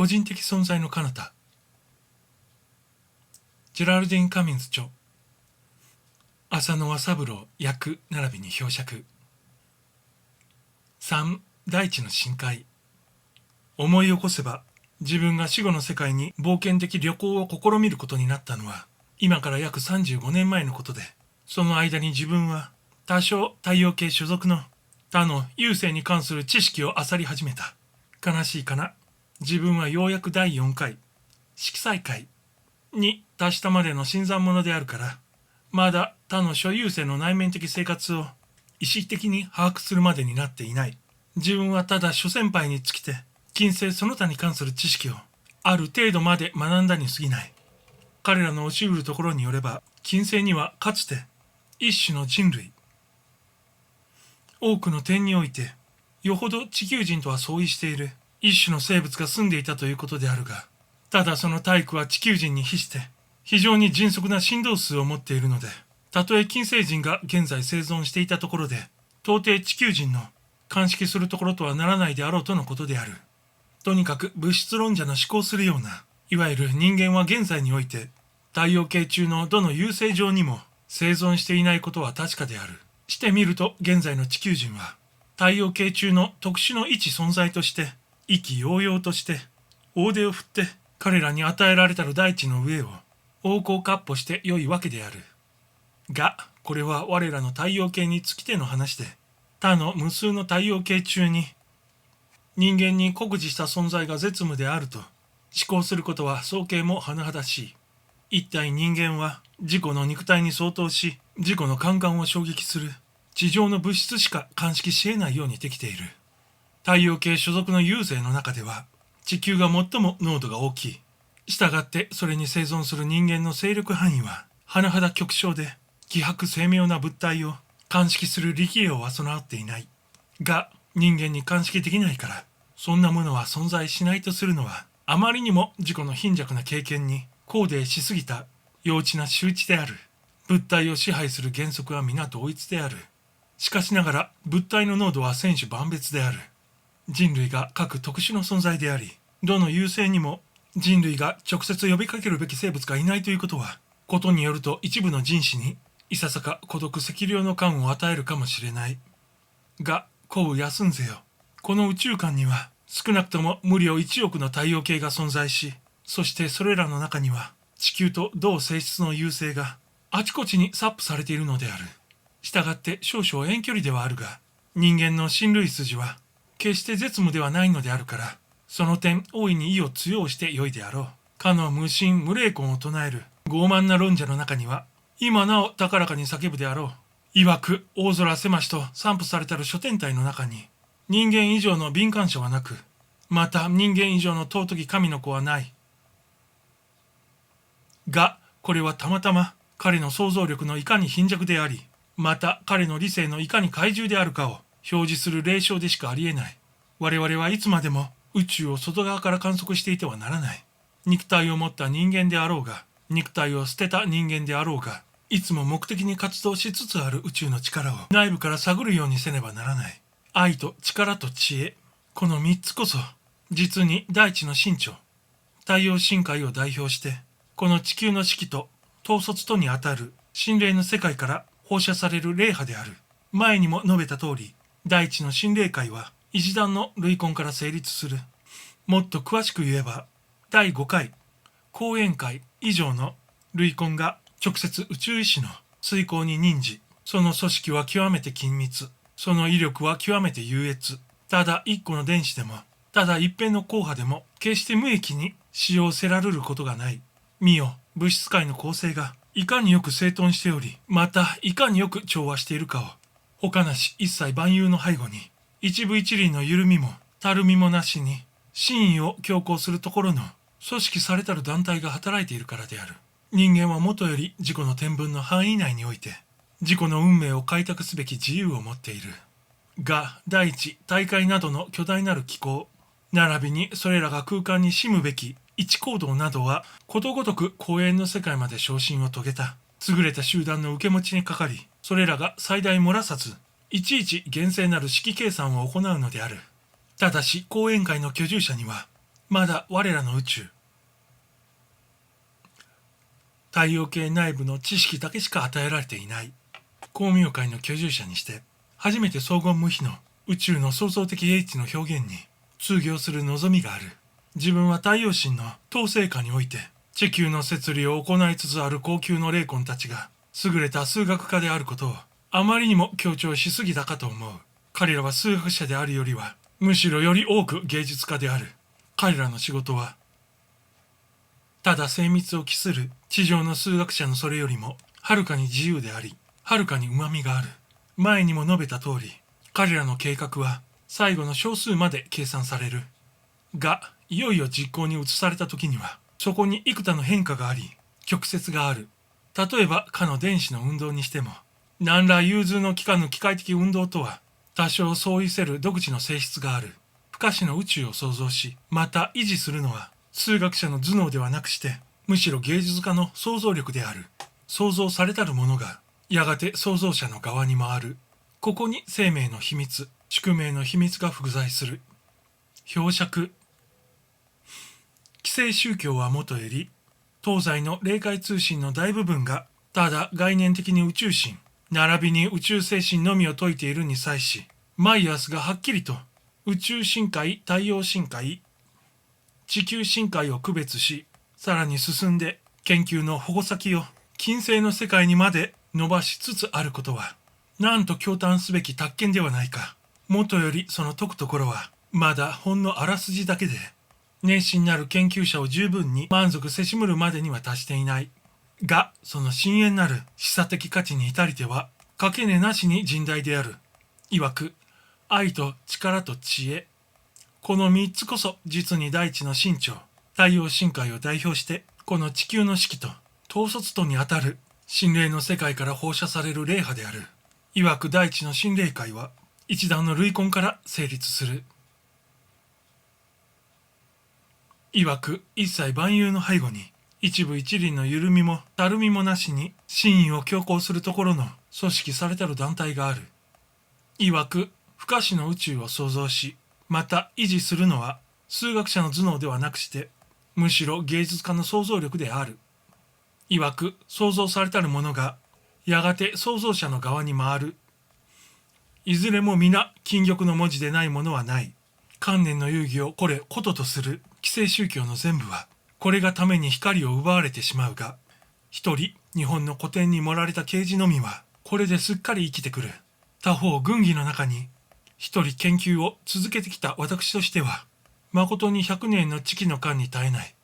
個人的存在の彼方。ジェラルディン・カミンズ著。浅野和三郎訳並びに表釈。3. 大地の深海。思い起こせば、自分が死後の世界に冒険的旅行を試みることになったのは、今から約35年前のことで、その間に自分は多少太陽系所属の他の有星に関する知識を漁り始めた。悲しいかな。自分はようやく第4回色彩界に達したまでの新参者であるから、まだ他の諸有星の内面的生活を意識的に把握するまでになっていない。自分はただ諸先輩に尽きて金星その他に関する知識をある程度まで学んだに過ぎない。彼らの教えうるところによれば、金星にはかつて一種の人類、多くの点においてよほど地球人とは相違している一種の生物が住んでいたということであるが、ただその体躯は地球人に比して非常に迅速な振動数を持っているので、たとえ金星人が現在生存していたところで、到底地球人の鑑識するところとはならないであろうとのことである。とにかく物質論者の思考するような、いわゆる人間は現在において太陽系中のどの有星上にも生存していないことは確かである。してみると現在の地球人は太陽系中の特殊の一存在として意気揚々として大手を振って彼らに与えられたる大地の上を横行闊歩して良いわけである。がこれは我らの太陽系に尽きての話で、他の無数の太陽系中に人間に酷似した存在が絶無であると思考することは早計も甚だしい。一体人間は自己の肉体に相当し、自己の感官を衝撃する地上の物質しか鑑識し得ないようにできている。太陽系所属の有星の中では地球が最も濃度が大きい。したがってそれに生存する人間の勢力範囲は甚だ極小で、希薄精妙な物体を鑑識する力量は備わっていない。が人間に鑑識できないから、そんなものは存在しないとするのはあまりにも自己の貧弱な経験に高齢しすぎた幼稚な周知である。物体を支配する原則は皆同一である。しかしながら物体の濃度は千種万別である。人類が各特殊の存在であり、どの優勢にも人類が直接呼びかけるべき生物がいないということは、ことによると一部の人種にいささか孤独赤涼の感を与えるかもしれない。が、こう休んぜよ。この宇宙間には少なくとも無量1億の太陽系が存在し、そしてそれらの中には地球と同性質の優勢があちこちに散布されているのである。したがって少々遠距離ではあるが、人間の親類筋は決して絶無ではないのであるから、その点大いに意を強うしてよいであろう。かの無神無霊魂を唱える傲慢な論者の中には、今なお高らかに叫ぶであろう。曰く大空狭しと散布されたる諸天体の中に、人間以上の敏感者はなく、また人間以上の尊き神の子はない。が、これはたまたま彼の想像力のいかに貧弱であり、また彼の理性のいかに怪獣であるかを表示する霊障でしかありえない。我々はいつまでも宇宙を外側から観測していてはならない。肉体を持った人間であろうが、肉体を捨てた人間であろうが、いつも目的に活動しつつある宇宙の力を内部から探るようにせねばならない。愛と力と知恵、この3つこそ実に大地の神長、太陽神界を代表して、この地球の四季と統率とにあたる神霊の世界から放射される霊波である。前にも述べた通り、大地の神霊界は一段の類根から成立する。もっと詳しく言えば、第5回講演会以上の類根が直接宇宙意志の遂行に任じ、その組織は極めて緊密、その威力は極めて優越。ただ一個の電子でも、ただ一辺の光波でも決して無益に使用せられることがない。見よ、物質界の構成がいかによく整頓しており、またいかによく調和しているかを、他なし一切万有の背後に一部一厘の緩みもたるみもなしに真意を強行するところの組織されたる団体が働いているからである。人間はもとより自己の天分の範囲内において自己の運命を開拓すべき自由を持っている。が、大地、大海などの巨大なる機構、並びにそれらが空間に占むべき一行動などはことごとく公園の世界まで昇進を遂げた優れた集団の受け持ちにかかり、それらが最大漏らさずいちいち厳正なる式計算を行うのである。ただし講演会の居住者にはまだ我らの宇宙、太陽系内部の知識だけしか与えられていない光明界の居住者にして初めて荘厳無比の宇宙の創造的英知の表現に通行する望みがある。自分は太陽神の統制下において地球の摂理を行いつつある高級の霊魂たちが優れた数学家であることをあまりにも強調しすぎたかと思う。彼らは数学者であるよりはむしろより多く芸術家である。彼らの仕事はただ精密を期する地上の数学者のそれよりもはるかに自由であり、はるかに旨みがある。前にも述べた通り、彼らの計画は最後の小数まで計算される。が、いよいよ実行に移された時には、そこに幾多の変化があり、曲折がある。例えば、かの電子の運動にしても、何ら融通の利かぬ機械的運動とは、多少相違せる独自の性質がある。不可視の宇宙を創造し、また維持するのは、数学者の頭脳ではなくして、むしろ芸術家の想像力である。創造されたるものが、やがて創造者の側に回る。ここに生命の秘密、宿命の秘密が複在する。表釈。既成宗教はもとより、東西の霊界通信の大部分が、ただ概念的に宇宙神、並びに宇宙精神のみを説いているに際し、マイヤースがはっきりと宇宙深海、太陽深海、地球深海を区別し、さらに進んで研究の矛先を近世の世界にまで伸ばしつつあることは、なんと驚嘆すべき達見ではないか。もとよりその解くところは、まだほんのあらすじだけで、熱心なる研究者を十分に満足せしむるまでには達していない。が、その深遠なる示唆的価値に至りては、かけねなしに甚大である。曰く、愛と力と知恵。この三つこそ実に大地の神長、太陽深海を代表して、この地球の式と統率とにあたる神霊の世界から放射される霊波である。曰く大地の神霊界は一段の類根から成立する。曰く一切万有の背後に一部一輪の緩みもたるみもなしに真意を強行するところの組織されたる団体がある。曰く不可視の宇宙を創造し、また維持するのは数学者の頭脳ではなくして、むしろ芸術家の想像力である。曰く創造されたるものがやがて創造者の側に回る。いずれも皆金玉の文字でないものはない。観念の遊戯をこれこととする既成宗教の全部は、これがために光を奪われてしまうが、一人日本の古典に盛られた啓示のみは、これですっかり生きてくる。他方軍議の中に、一人研究を続けてきた私としては、誠に100年の知識の間に絶えない。